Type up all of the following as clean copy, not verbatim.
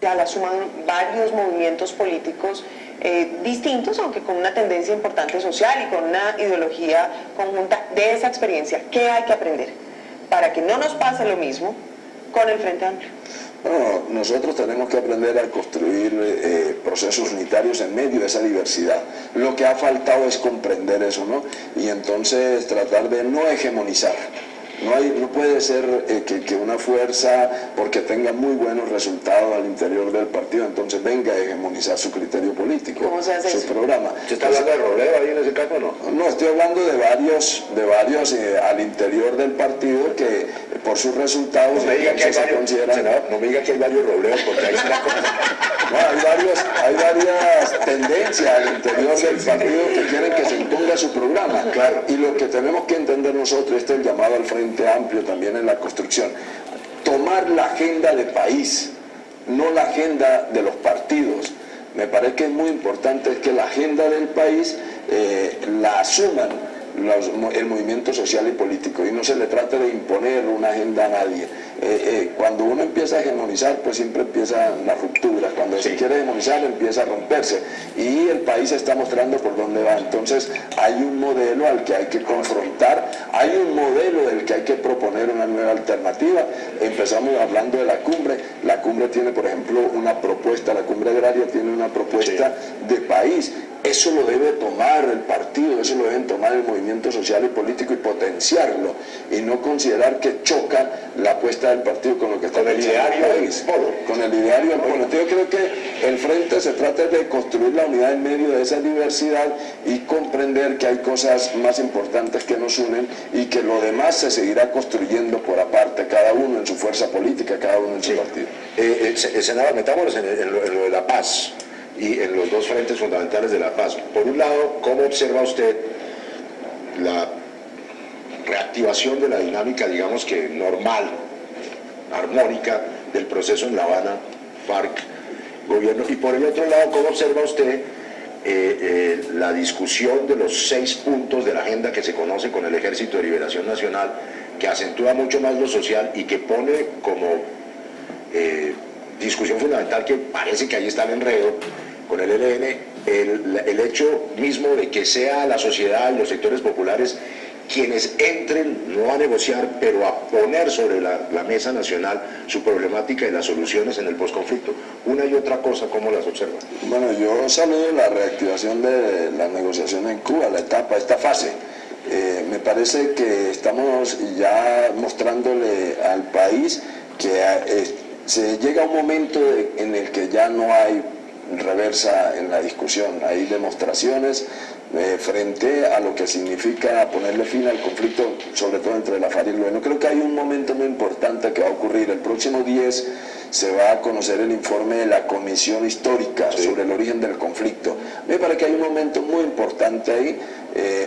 ya la suman varios movimientos políticos distintos, aunque con una tendencia importante social y con una ideología conjunta de esa experiencia. ¿Qué hay que aprender para que no nos pase lo mismo con el Frente Amplio? Bueno, nosotros tenemos que aprender a construir procesos unitarios en medio de esa diversidad. Lo que ha faltado es comprender eso, ¿no? Y entonces tratar de no hegemonizar. No puede ser que una fuerza, porque tenga muy buenos resultados al interior del partido, entonces venga a hegemonizar su criterio político, ¿cómo se hace su eso? programa. ¿Se está hablando de roleo ahí en ese caso o no? No, estoy hablando de varios al interior del partido que por sus resultados No me diga que hay varios, consideran... senador, no me diga que hay varios roleos, porque ahí está como... No, hay varias tendencias al interior del partido que quieren que se imponga su programa. Claro. Y lo que tenemos que entender nosotros, este es el llamado al Frente Amplio también en la construcción, tomar la agenda de país, no la agenda de los partidos. Me parece que es muy importante que la agenda del país la asuman el movimiento social y político, y no se le trata de imponer una agenda a nadie. Cuando uno empieza a hegemonizar, pues siempre empiezan las rupturas. Cuando se quiere hegemonizar, empieza a romperse, y el país está mostrando por dónde va. Entonces hay un modelo al que hay que confrontar, hay un modelo del que hay que proponer una nueva alternativa. Empezamos hablando de la cumbre tiene, por ejemplo, una propuesta, la cumbre agraria tiene una propuesta de país. Eso lo debe tomar el partido, eso lo deben tomar el movimiento social y político y potenciarlo, y no considerar que choca la apuesta del partido con lo que está con el ideario del polo. Con el ideario del polo. Yo creo que el Frente se trata de construir la unidad en medio de esa diversidad y comprender que hay cosas más importantes que nos unen, y que lo demás se seguirá construyendo por aparte, cada uno en su fuerza política, cada uno en su partido. Senador, metámonos en lo de la paz y en los dos frentes fundamentales de la paz. Por un lado, ¿cómo observa usted la reactivación de la dinámica, digamos que normal, armónica, del proceso en La Habana, FARC, gobierno? Y por el otro lado, ¿cómo observa usted la discusión de los 6 puntos de la agenda que se conoce con el Ejército de Liberación Nacional, que acentúa mucho más lo social y que pone como discusión fundamental, que parece que ahí está el enredo con el ELN, el hecho mismo de que sea la sociedad y los sectores populares quienes entren, no a negociar, pero a poner sobre la mesa nacional su problemática y las soluciones en el posconflicto? Una y otra cosa, ¿cómo las observa? Bueno, yo saludo la reactivación de la negociación en Cuba, esta fase. Me parece que estamos ya mostrándole al país que se llega a un momento en el que ya no hay reversa en la discusión, hay demostraciones frente a lo que significa ponerle fin al conflicto, sobre todo entre la FARC y el gobierno. Creo que hay un momento muy importante que va a ocurrir. El próximo 10 se va a conocer el informe de la Comisión Histórica sobre el origen del conflicto. Me parece que hay un momento muy importante ahí.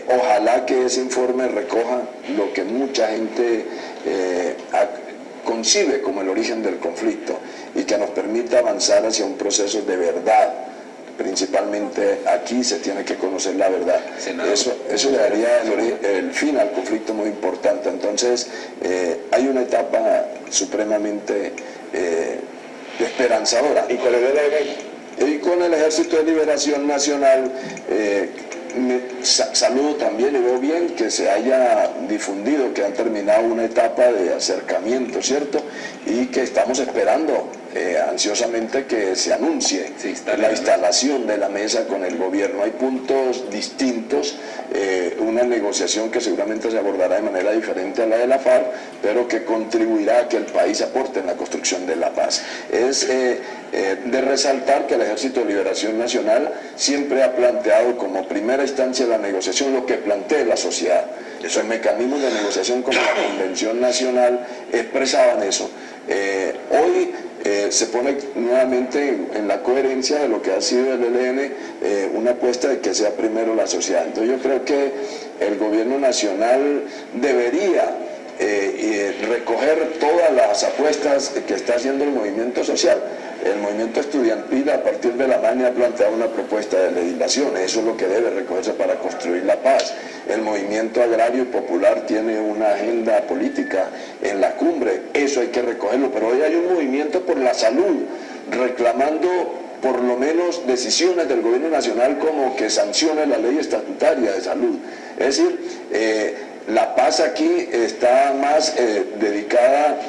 Ojalá que ese informe recoja lo que mucha gente concibe como el origen del conflicto, y que nos permita avanzar hacia un proceso de verdad. Principalmente aquí se tiene que conocer la verdad. Eso le daría el fin al conflicto muy importante. Entonces hay una etapa supremamente esperanzadora. ¿Y con el ELN? Y con el Ejército de Liberación Nacional, saludo también y veo bien que se haya difundido que han terminado una etapa de acercamiento, ¿cierto? Y que estamos esperando ansiosamente que se anuncie la instalación de la mesa con el gobierno. Hay puntos distintos, una negociación que seguramente se abordará de manera diferente a la de la FARC, pero que contribuirá a que el país aporte en la construcción de la paz. Es de resaltar que el Ejército de Liberación Nacional siempre ha planteado como primera instancia de la negociación lo que plantee la sociedad. Esos mecanismos de negociación como la Convención Nacional expresaban eso. Hoy se pone nuevamente en la coherencia de lo que ha sido el ELN, una apuesta de que sea primero la sociedad. Entonces yo creo que el gobierno nacional debería recoger todas las apuestas que está haciendo el movimiento social. El movimiento estudiantil a partir de la MANI ha planteado una propuesta de legislación, eso es lo que debe recogerse para construir la paz. El movimiento agrario y popular tiene una agenda política en la cumbre, eso hay que recogerlo, pero hoy hay un movimiento por la salud reclamando por lo menos decisiones del gobierno nacional como que sancione la ley estatutaria de salud. Es decir, la paz aquí está más dedicada,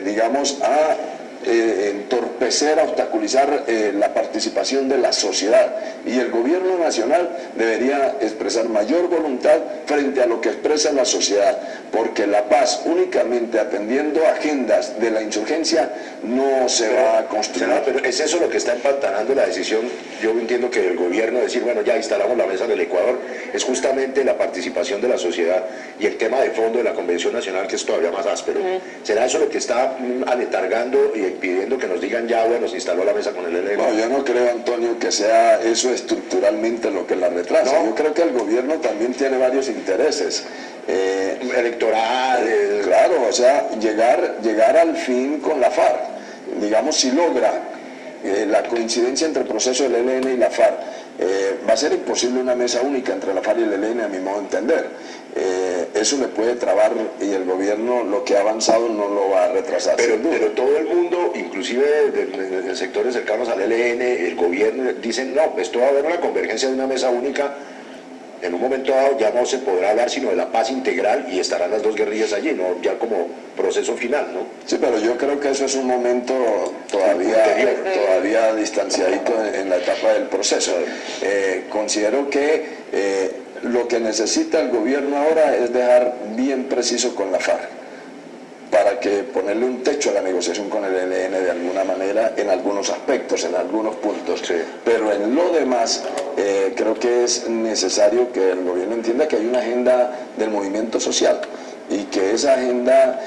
digamos, a entorpecer, a obstaculizar la participación de la sociedad, y el gobierno nacional debería expresar mayor voluntad frente a lo que expresa la sociedad, porque la paz únicamente atendiendo agendas de la insurgencia no se va a construir. Pero es eso lo que está empantanando la decisión. Yo entiendo que el gobierno decir, bueno, ya instalamos la mesa en el Ecuador, es justamente la participación de la sociedad y el tema de fondo de la Convención Nacional, que es todavía más áspero. ¿Será eso lo que está aletargando y pidiendo que nos digan ya, bueno, se instaló la mesa con el ELN? No, yo no creo, Antonio, que sea eso estructuralmente lo que la retrasa. ¿No? Yo creo que el gobierno también tiene varios intereses. Electorales. Claro, o sea, llegar al fin con la FARC. Digamos, si logra la coincidencia entre el proceso del ELN y la FARC, va a ser imposible una mesa única entre la FARC y el ELN, a mi modo de entender. Eso le puede trabar, y el gobierno lo que ha avanzado no lo va a retrasar. Pero todo el mundo, inclusive de sectores cercanos al ELN, el gobierno, dicen, no, esto va a haber una convergencia de una mesa única. En un momento dado ya no se podrá hablar sino de la paz integral y estarán las dos guerrillas allí, ¿no? Ya como proceso final, ¿no? Sí, pero yo creo que eso es un momento todavía distanciadito en la etapa del proceso. Considero que lo que necesita el gobierno ahora es dejar bien preciso con la FARC, para que ponerle un techo a la negociación con el ELN de alguna manera, en algunos aspectos, en algunos puntos. Sí. Pero en lo demás, creo que es necesario que el gobierno entienda que hay una agenda del movimiento social, y que esa agenda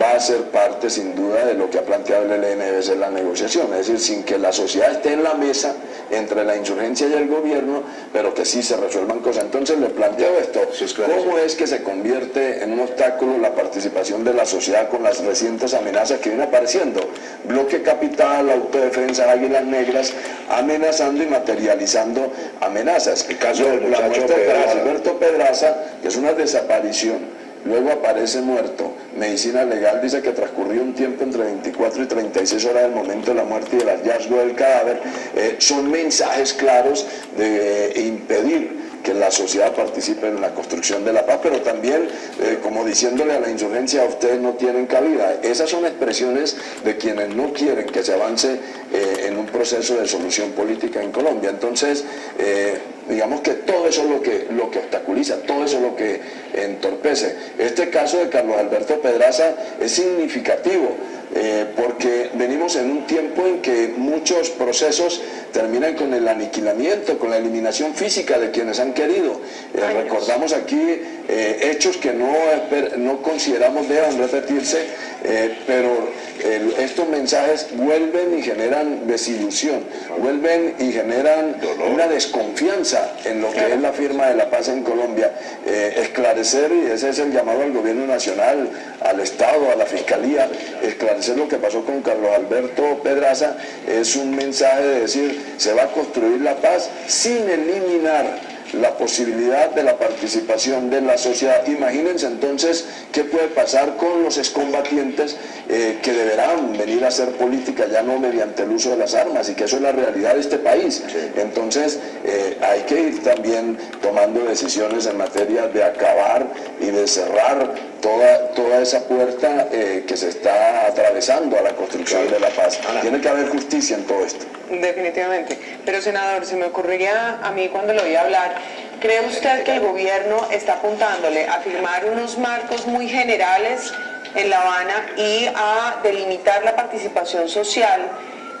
va a ser parte sin duda de lo que ha planteado el ELN, debe ser la negociación, es decir, sin que la sociedad esté en la mesa entre la insurgencia y el gobierno, pero que sí se resuelvan cosas. Entonces le planteo esto, ¿cómo es que se convierte en un obstáculo la participación de la sociedad con las recientes amenazas que vienen apareciendo? Bloque Capital, Autodefensa, Águilas Negras, amenazando y materializando amenazas. El caso del la muerte de Alberto Pedraza, que es una desaparición, luego aparece muerto. Medicina Legal dice que transcurrió un tiempo entre 24 y 36 horas del momento de la muerte y el hallazgo del cadáver. Son mensajes claros de impedir que la sociedad participe en la construcción de la paz, pero también como diciéndole a la insurgencia, ustedes no tienen cabida. Esas son expresiones de quienes no quieren que se avance en un proceso de solución política en Colombia. Entonces, digamos que todo eso es lo que obstaculiza, todo eso es lo que entorpece. Este caso de Carlos Alberto Pedraza es significativo, porque venimos en un tiempo en que muchos procesos terminan con el aniquilamiento, con la eliminación física de quienes han querido. Recordamos aquí hechos que no consideramos deban repetirse, pero estos mensajes vuelven y generan desilusión, vuelven y generan una desconfianza en lo que es la firma de la paz en Colombia. Esclarecer, y ese es el llamado al gobierno nacional, al Estado, a la Fiscalía, esclarecer lo que pasó con Carlos Alberto Pedraza, es un mensaje de decir, se va a construir la paz sin eliminar la posibilidad de la participación de la sociedad. Imagínense entonces qué puede pasar con los excombatientes que deberán venir a hacer política ya no mediante el uso de las armas, y que eso es la realidad de este país. Entonces hay que ir también tomando decisiones en materia de acabar y de cerrar toda esa puerta que se está atravesando a la construcción de la paz. Tiene que haber justicia en todo esto. Definitivamente. Pero, senador, se me ocurría a mí cuando lo oí hablar, ¿cree usted que el gobierno está apuntándole a firmar unos marcos muy generales en La Habana y a delimitar la participación social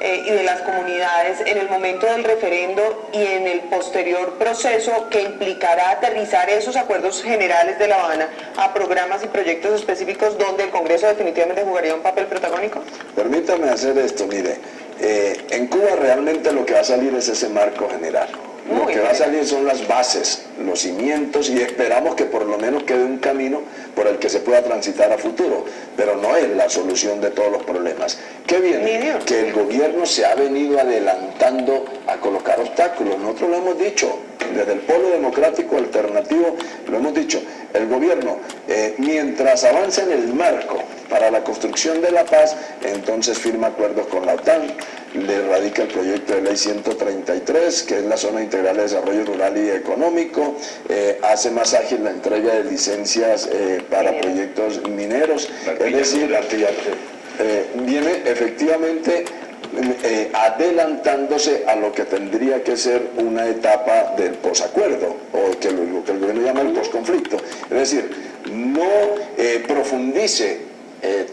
y de las comunidades en el momento del referendo y en el posterior proceso que implicará aterrizar esos acuerdos generales de La Habana a programas y proyectos específicos donde el Congreso definitivamente jugaría un papel protagónico? Permítame hacer esto, mire, en Cuba realmente lo que va a salir es ese marco general. Lo que va a salir son las bases, los cimientos, y esperamos que por lo menos quede un camino por el que se pueda transitar a futuro, pero no es la solución de todos los problemas. ¿Qué viene? Que el gobierno se ha venido adelantando a colocar obstáculos. Nosotros lo hemos dicho, desde el Polo Democrático Alternativo lo hemos dicho, el gobierno, mientras avanza en el marco para la construcción de la paz, entonces firma acuerdos con la OTAN, le radica el proyecto de ley 133, que es la Zona Integral de Desarrollo Rural y Económico, hace más ágil la entrega de licencias para proyectos mineros, es decir, viene efectivamente adelantándose a lo que tendría que ser una etapa del posacuerdo, o que lo que el gobierno llama el posconflicto. Es decir, no profundice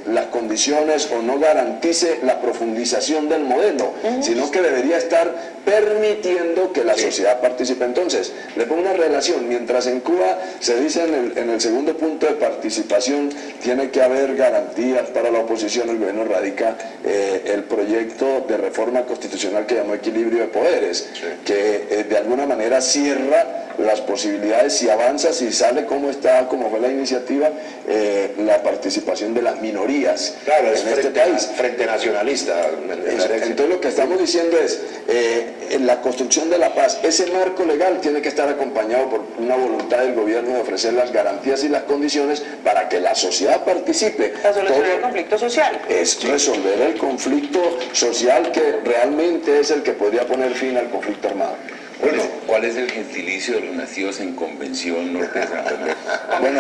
las condiciones o no garantice la profundización del modelo, sino que debería estar permitiendo que la sociedad participe. Entonces, le pongo una relación, mientras en Cuba se dice en el segundo punto de participación, tiene que haber garantías para la oposición, el gobierno radica el proyecto de reforma constitucional que llamó equilibrio de poderes, que de alguna manera cierra las posibilidades, si avanza, si sale como está, como fue la iniciativa, la participación de las minorías en este país. Frente nacionalista. Entonces lo que estamos diciendo es, en la construcción de la paz, ese marco legal tiene que estar acompañado por una voluntad del gobierno de ofrecer las garantías y las condiciones para que la sociedad participe. La solución del conflicto social. Es resolver el conflicto social que realmente es el que podría poner fin al conflicto armado. Bueno, ¿cuál es el gentilicio de los nacidos en Convención Norte de Santander? Bueno,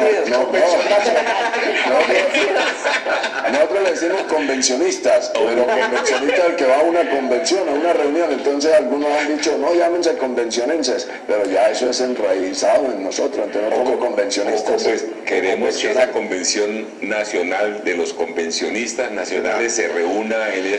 nosotros le decimos convencionistas, pero convencionista es el que va a una convención, a una reunión. Entonces algunos han dicho, no, llámense convencionenses, pero ya eso es enraizado en nosotros, entonces no somos convencionistas. Pues queremos que esa convención nacional de los convencionistas nacionales se reúna en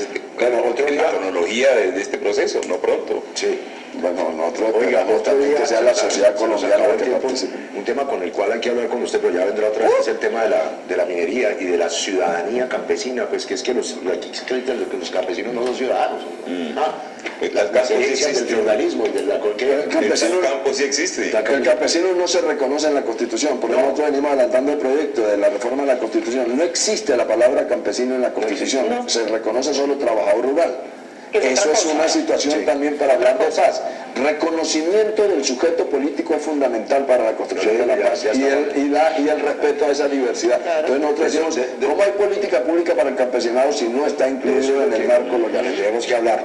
la cronología de este proceso, no pronto. Sí. Bueno, nosotros esperamos también que sea la sociedad colombiana la que participe. Un tema con el cual hay que hablar con usted, pero ya vendrá otra vez, es el tema de la minería y de la ciudadanía campesina, pues que es que aquí se creen que los campesinos no son ciudadanos. Las herencias del feudalismo y del campo sí existe. El campesino no se reconoce en la Constitución, porque nosotros venimos adelantando el proyecto de la reforma de la Constitución. No existe la palabra campesino en la Constitución, se reconoce solo trabajador rural. Eso es una situación también para hablar de paz. Reconocimiento del sujeto político es fundamental para la construcción de la paz y el respeto a esa diversidad. Entonces nosotros decimos, ¿cómo hay política pública para el campesinado si no está incluido en el marco local? Tenemos que hablar.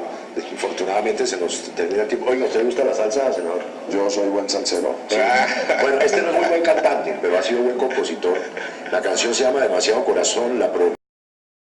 Infortunadamente se nos termina el tiempo. Oiga, ¿a usted le gusta la salsa, senador? Yo soy buen salsero. Bueno, este no es muy buen cantante, pero ha sido buen compositor. La canción se llama Demasiado Corazón, la